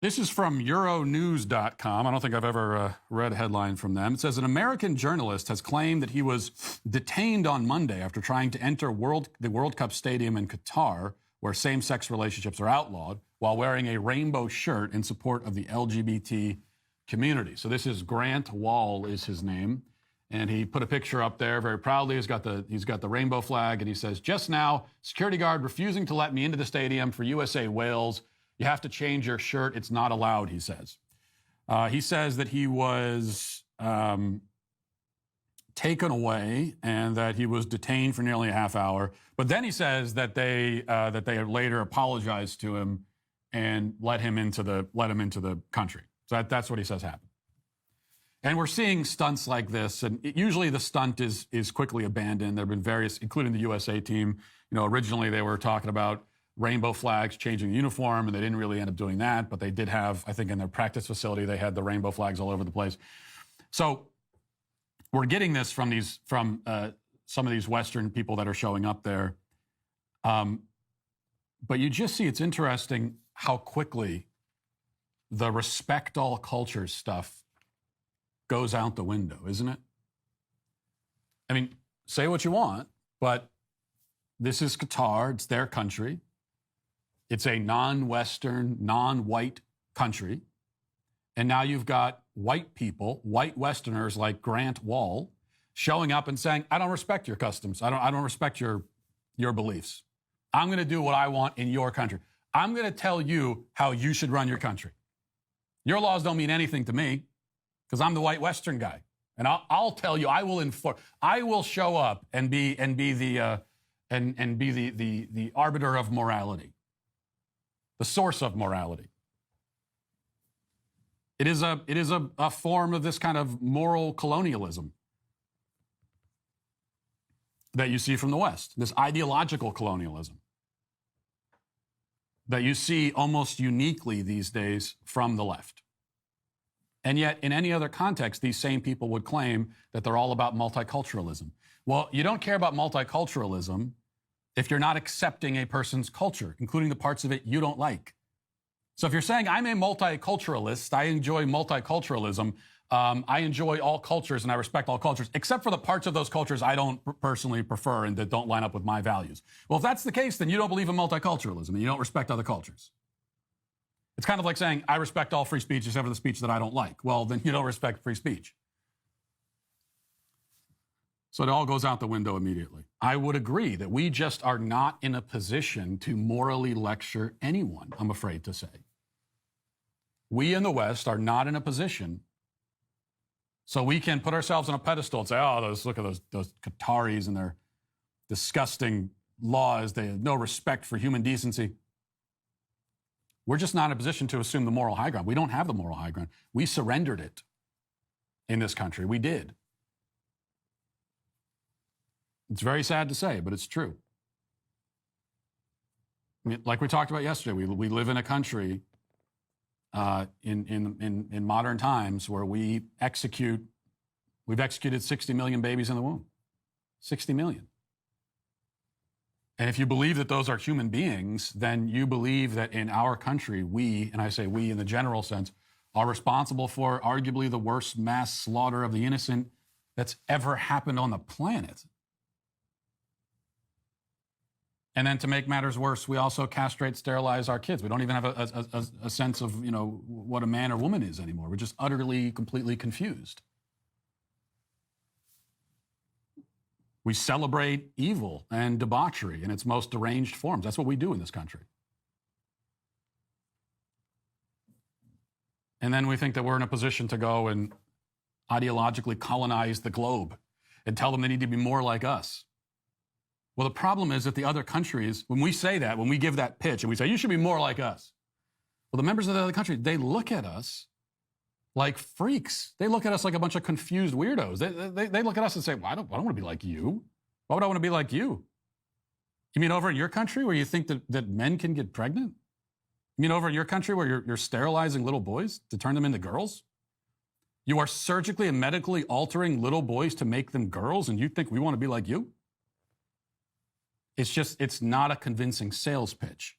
This is from Euronews.com. I don't think I've ever read a headline from them. It says an American journalist has claimed that he was detained on Monday after trying to enter the World Cup stadium in Qatar, where same-sex relationships are outlawed, while wearing a rainbow shirt in support of the LGBT community. So this is Grant Wall is his name, and he put a picture up there very proudly. He's got the rainbow flag, and he says, "Just now, security guard refusing to let me into the stadium for USA Wales. You have to change your shirt. It's not allowed," he says. He says that he was taken away and that he was detained for nearly a half hour. But then he says that they later apologized to him and let him into the country. So that's what he says happened. And we're seeing stunts like this, and usually the stunt is quickly abandoned. There have been various, including the USA team. You know, originally they were talking about rainbow flags, changing the uniform, and they didn't really end up doing that. But they did have, I think in their practice facility, they had the rainbow flags all over the place. So we're getting this from some of these Western people that are showing up there. But you just see, it's interesting how quickly the respect all cultures stuff goes out the window, isn't it? I mean, say what you want, but this is Qatar. It's their country. It's a non-Western, non-white country. And now you've got white people, white Westerners like Grant Wall, showing up and saying, "I don't respect your customs. I don't respect your beliefs. I'm going to do what I want in your country. I'm going to tell you how you should run your country. Your laws don't mean anything to me because I'm the white Western guy. And I'll tell you, I will show up and be the arbiter of morality, the source of morality." It is a form of this kind of moral colonialism that you see from the West, this ideological colonialism that you see almost uniquely these days from the left. And yet, in any other context, these same people would claim that they're all about multiculturalism. Well, you don't care about multiculturalism if you're not accepting a person's culture, including the parts of it you don't like. So if you're saying, "I'm a multiculturalist, I enjoy multiculturalism, I enjoy all cultures and I respect all cultures, except for the parts of those cultures I don't personally prefer and that don't line up with my values." Well, if that's the case, then you don't believe in multiculturalism and you don't respect other cultures. It's kind of like saying, "I respect all free speech except for the speech that I don't like." Well, then you don't respect free speech. So it all goes out the window immediately. I would agree that we just are not in a position to morally lecture anyone, I'm afraid to say. We in the West are not in a position so we can put ourselves on a pedestal and say, "Oh, look at those Qataris and their disgusting laws. They have no respect for human decency." We're just not in a position to assume the moral high ground. We don't have the moral high ground. We surrendered it in this country. We did. It's very sad to say, but it's true. I mean, like we talked about yesterday, we live in a country in modern times where we've executed 60 million babies in the womb. 60 million. And if you believe that those are human beings, then you believe that in our country, we, and I say we in the general sense, are responsible for arguably the worst mass slaughter of the innocent that's ever happened on the planet. And then to make matters worse, we also castrate, sterilize our kids. We don't even have a sense of, what a man or woman is anymore. We're just utterly, completely confused. We celebrate evil and debauchery in its most deranged forms. That's what we do in this country. And then we think that we're in a position to go and ideologically colonize the globe and tell them they need to be more like us. Well, the problem is that the other countries, when we say that, when we give that pitch and we say, "You should be more like us," well, the members of the other country, they look at us like freaks. They look at us like a bunch of confused weirdos. They look at us and say, "Well, I don't want to be like you. Why would I want to be like you? You mean over in your country where you think that men can get pregnant? You mean over in your country where you're sterilizing little boys to turn them into girls? You are surgically and medically altering little boys to make them girls, and you think we want to be like you?" It's not a convincing sales pitch.